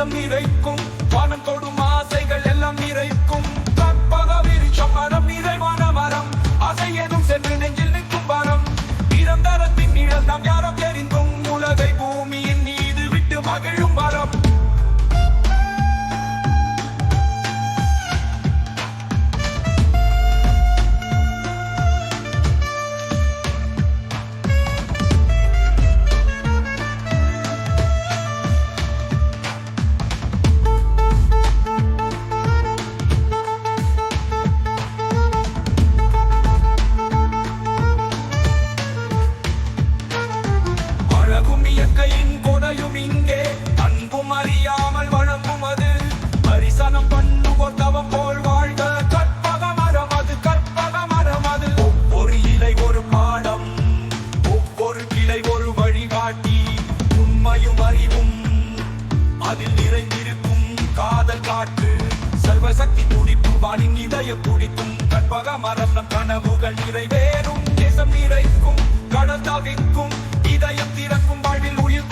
உள்ளம் நிறைக்கும் வானம் தொடும் ஆசைகள் எல்லாம் நிறைக்கும் கற்பக விருட்சம் மரம் நிறைவான மரம் ஆசை ஏதும் சென்று நெஞ்சில் நிற்கும் வரம் நிரந்தரத்தின் நிழல் நாம் யாரும் தெரிந்தும் உலகை பூமியின் மீது விட்டு மகிழும் வரம் இயற்கையின் கொடையும் இங்கே அன்பும் அறியாமல் வழங்கும் அது பரிசனம் பண்ணுவோர் தவம் போல் வாழ்க கற்பக மரம் அது கற்பக மரம் அது ஒவ்வொரு இலை ஒரு பாடம் ஒவ்வொரு கிளை ஒரு வழிகாட்டி உண்மையும் அறிவும் அதில் நிறைந்திருக்கும் காதல் காற்று சர்வசக்தி துடிப்பு வானின் இதய துடிக்கும் கற்பக மரம் நம் கனவுகள் நிறைவேறும் தேசம் நிறைக்கும் கடல் தவிக்கும் இதயம் திறக்கும் வாழ்வில் உயிர்